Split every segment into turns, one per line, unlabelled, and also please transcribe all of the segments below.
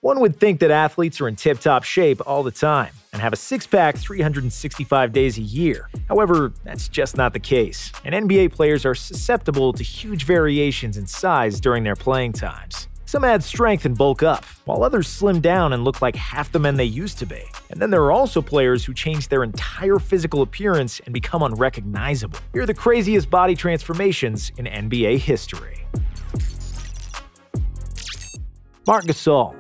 One would think that athletes are in tip-top shape all the time and have a six-pack 365 days a year. However, that's just not the case, and NBA players are susceptible to huge variations in size during their playing times. Some add strength and bulk up, while others slim down and look like half the men they used to be. And then there are also players who change their entire physical appearance and become unrecognizable. Here are the craziest body transformations in NBA history. Marc Gasol.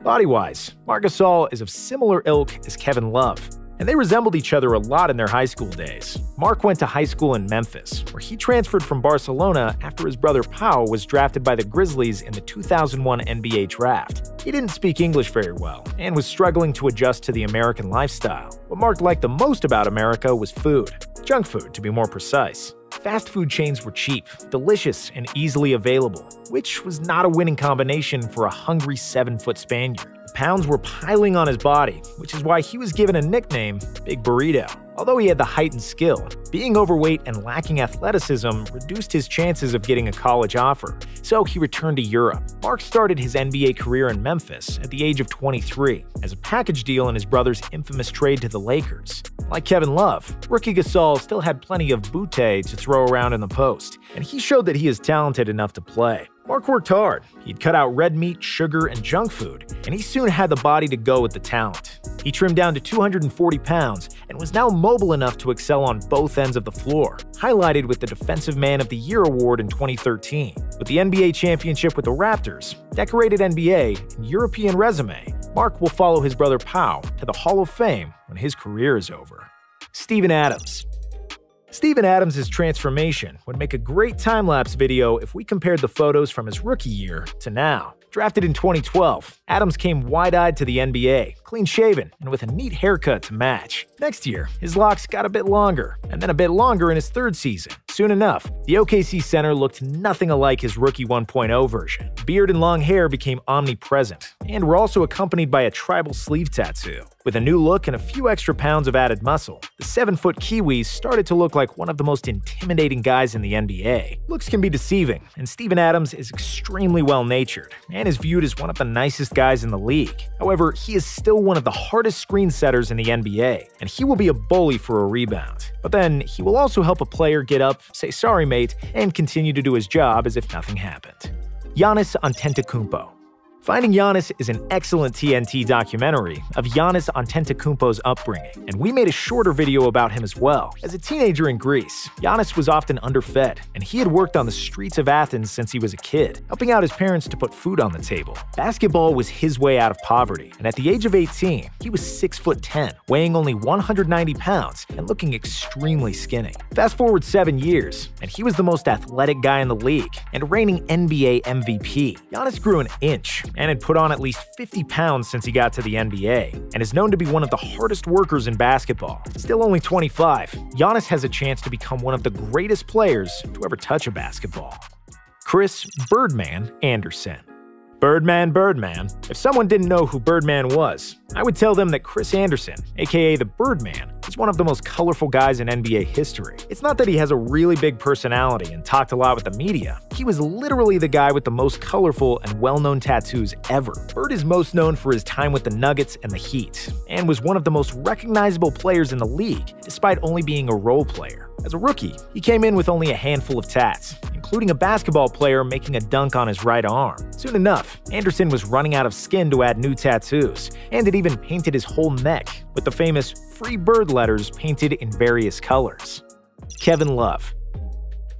Body-wise, Marc Gasol is of similar ilk as Kevin Love, and they resembled each other a lot in their high school days. Marc went to high school in Memphis, where he transferred from Barcelona after his brother Pau was drafted by the Grizzlies in the 2001 NBA draft. He didn't speak English very well and was struggling to adjust to the American lifestyle. What Marc liked the most about America was food. Junk food, to be more precise. Fast food chains were cheap, delicious, and easily available, which was not a winning combination for a hungry 7-foot Spaniard. The pounds were piling on his body, which is why he was given a nickname, Big Burrito. Although he had the height and skill, being overweight and lacking athleticism reduced his chances of getting a college offer, so he returned to Europe. Marc started his NBA career in Memphis at the age of 23 as a package deal in his brother's infamous trade to the Lakers. Like Kevin Love, rookie Gasol still had plenty of bootay to throw around in the post, and he showed that he is talented enough to play. Marc worked hard. He'd cut out red meat, sugar, and junk food, and he soon had the body to go with the talent. He trimmed down to 240 pounds and was now mobile enough to excel on both ends of the floor, highlighted with the Defensive Man of the Year award in 2013. With the NBA championship with the Raptors, decorated NBA, and European resume, Marc will follow his brother Pau to the Hall of Fame when his career is over. Steven Adams. Steven Adams' transformation would make a great time-lapse video if we compared the photos from his rookie year to now. Drafted in 2012, Adams came wide-eyed to the NBA, clean-shaven, and with a neat haircut to match. Next year, his locks got a bit longer, and then a bit longer in his third season. Soon enough, the OKC center looked nothing alike his rookie 1.0 version. Beard and long hair became omnipresent, and were also accompanied by a tribal sleeve tattoo. With a new look and a few extra pounds of added muscle, the 7-foot Kiwi started to look like one of the most intimidating guys in the NBA. Looks can be deceiving, and Steven Adams is extremely well-natured, and is viewed as one of the nicest guys in the league. However, he is still one of the hardest screen setters in the NBA, and he will be a bully for a rebound. But then, he will also help a player get up, say sorry mate, and continue to do his job as if nothing happened. Giannis Antetokounmpo. Finding Giannis is an excellent TNT documentary of Giannis Antetokounmpo's upbringing, and we made a shorter video about him as well. As a teenager in Greece, Giannis was often underfed, and he had worked on the streets of Athens since he was a kid, helping out his parents to put food on the table. Basketball was his way out of poverty, and at the age of 18, he was 6'10", weighing only 190 pounds and looking extremely skinny. Fast forward 7 years, and he was the most athletic guy in the league and reigning NBA MVP. Giannis grew an inch and had put on at least 50 pounds since he got to the NBA, and is known to be one of the hardest workers in basketball. Still only 25, Giannis has a chance to become one of the greatest players to ever touch a basketball. Chris Birdman Andersen. Birdman. If someone didn't know who Birdman was, I would tell them that Chris Andersen, aka the Birdman, is one of the most colorful guys in NBA history. It's not that he has a really big personality and talked a lot with the media. He was literally the guy with the most colorful and well-known tattoos ever. Bird is most known for his time with the Nuggets and the Heat, and was one of the most recognizable players in the league, despite only being a role player. As a rookie, he came in with only a handful of tats, including a basketball player making a dunk on his right arm. Soon enough, Andersen was running out of skin to add new tattoos, and had even painted his whole neck with the famous Free Bird letters painted in various colors. Kevin Love.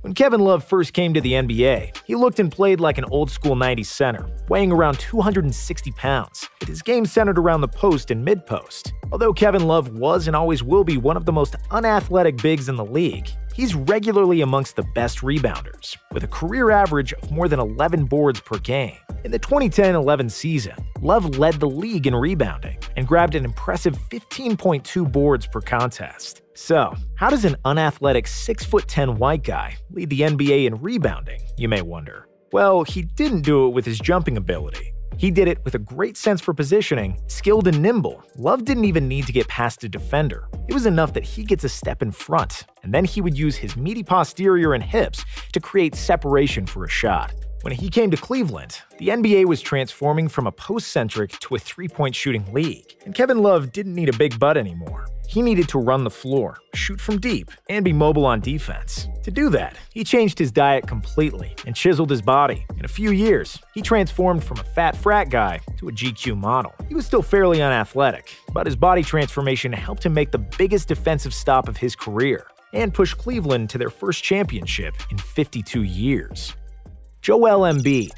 When Kevin Love first came to the NBA, he looked and played like an old-school 90s center, weighing around 260 pounds, with his game centered around the post and mid-post. Although Kevin Love was and always will be one of the most unathletic bigs in the league, he's regularly amongst the best rebounders, with a career average of more than 11 boards per game. In the 2010-11 season, Love led the league in rebounding and grabbed an impressive 15.2 boards per contest. So, how does an unathletic 6'10" white guy lead the NBA in rebounding, you may wonder? Well, he didn't do it with his jumping ability. He did it with a great sense for positioning, skilled and nimble. Love didn't even need to get past a defender. It was enough that he gets a step in front, and then he would use his meaty posterior and hips to create separation for a shot. When he came to Cleveland, the NBA was transforming from a post-centric to a three-point shooting league, and Kevin Love didn't need a big butt anymore. He needed to run the floor, shoot from deep, and be mobile on defense. To do that, he changed his diet completely and chiseled his body. In a few years, he transformed from a fat frat guy to a GQ model. He was still fairly unathletic, but his body transformation helped him make the biggest defensive stop of his career and push Cleveland to their first championship in 52 years. Joel Embiid.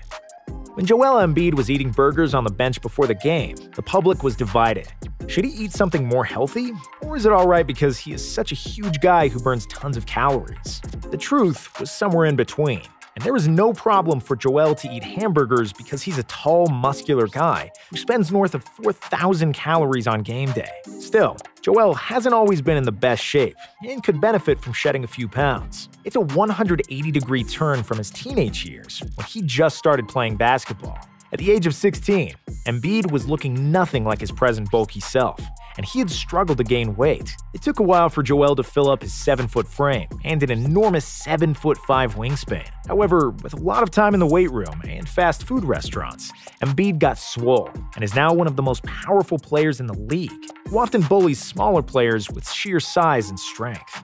When Joel Embiid was eating burgers on the bench before the game, the public was divided. Should he eat something more healthy? Or is it alright because he is such a huge guy who burns tons of calories? The truth was somewhere in between. And there was no problem for Joel to eat hamburgers because he's a tall, muscular guy who spends north of 4,000 calories on game day. Still, Joel hasn't always been in the best shape and could benefit from shedding a few pounds. It's a 180-degree turn from his teenage years when he just started playing basketball. At the age of 16, Embiid was looking nothing like his present bulky self, and he had struggled to gain weight. It took a while for Joel to fill up his 7-foot frame and an enormous 7'5" wingspan. However, with a lot of time in the weight room and fast food restaurants, Embiid got swole and is now one of the most powerful players in the league, who often bullies smaller players with sheer size and strength.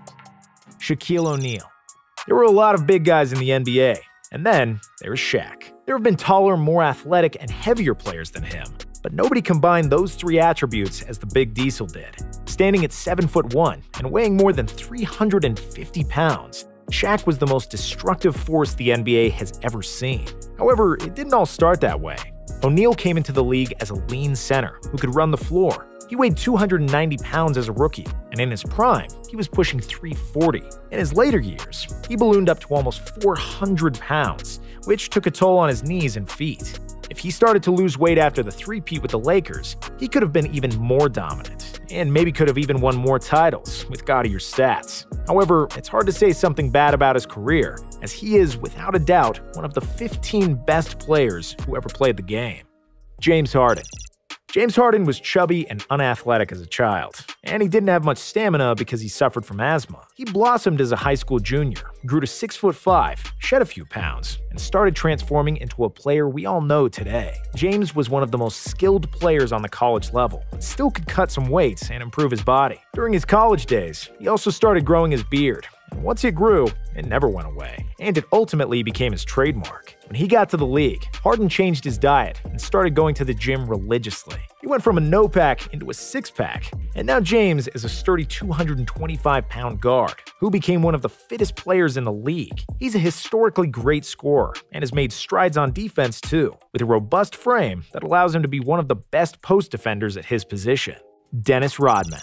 Shaquille O'Neal. There were a lot of big guys in the NBA, and then there was Shaq. There have been taller, more athletic, and heavier players than him, but nobody combined those three attributes as the Big Diesel did. Standing at 7'1" and weighing more than 350 pounds, Shaq was the most destructive force the NBA has ever seen. However, it didn't all start that way. O'Neal came into the league as a lean center who could run the floor. He weighed 290 pounds as a rookie, and in his prime, he was pushing 340. In his later years, he ballooned up to almost 400 pounds, which took a toll on his knees and feet. If he started to lose weight after the three-peat with the Lakers, he could have been even more dominant, and maybe could have even won more titles with gaudier stats. However, it's hard to say something bad about his career, as he is, without a doubt, one of the 15 best players who ever played the game. James Harden. James Harden was chubby and unathletic as a child, and he didn't have much stamina because he suffered from asthma. He blossomed as a high school junior, grew to 6'5", shed a few pounds, and started transforming into a player we all know today. James was one of the most skilled players on the college level, but still could cut some weight and improve his body. During his college days, he also started growing his beard, and once it grew, it never went away, and it ultimately became his trademark. When he got to the league, Harden changed his diet and started going to the gym religiously. He went from a no-pack into a six-pack, and now James is a sturdy 225-pound guard who became one of the fittest players in the league. He's a historically great scorer and has made strides on defense too, with a robust frame that allows him to be one of the best post defenders at his position. Dennis Rodman.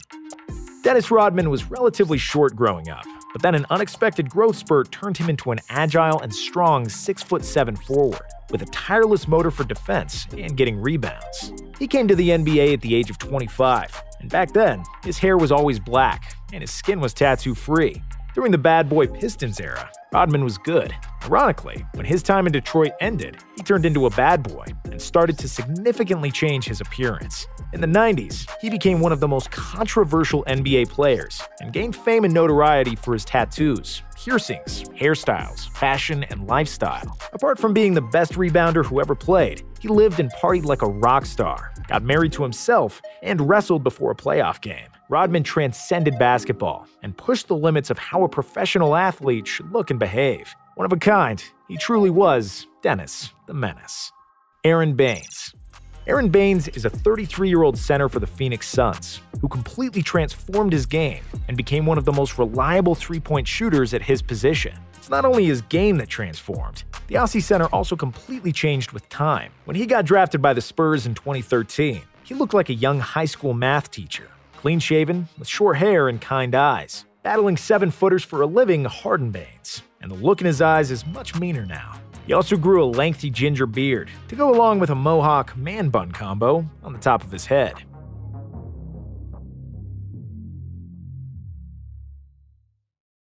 Dennis Rodman was relatively short growing up, but then an unexpected growth spurt turned him into an agile and strong 6'7" forward, with a tireless motor for defense and getting rebounds. He came to the NBA at the age of 25, and back then, his hair was always black, and his skin was tattoo-free. During the bad boy Pistons era, Rodman was good. Ironically, when his time in Detroit ended, he turned into a bad boy and started to significantly change his appearance. In the 90s, he became one of the most controversial NBA players and gained fame and notoriety for his tattoos, piercings, hairstyles, fashion, and lifestyle. Apart from being the best rebounder who ever played, he lived and partied like a rock star, got married to himself, and wrestled before a playoff game. Rodman transcended basketball and pushed the limits of how a professional athlete should look and behave. One of a kind, he truly was Dennis the Menace. Aron Baynes. Aron Baynes is a 33-year-old center for the Phoenix Suns, who completely transformed his game and became one of the most reliable three-point shooters at his position. It's not only his game that transformed, the Aussie center also completely changed with time. When he got drafted by the Spurs in 2013, he looked like a young high school math teacher, clean-shaven, with short hair and kind eyes. Battling 7-footers for a living, Harden Baynes, and the look in his eyes is much meaner now. He also grew a lengthy ginger beard to go along with a mohawk man bun combo on the top of his head.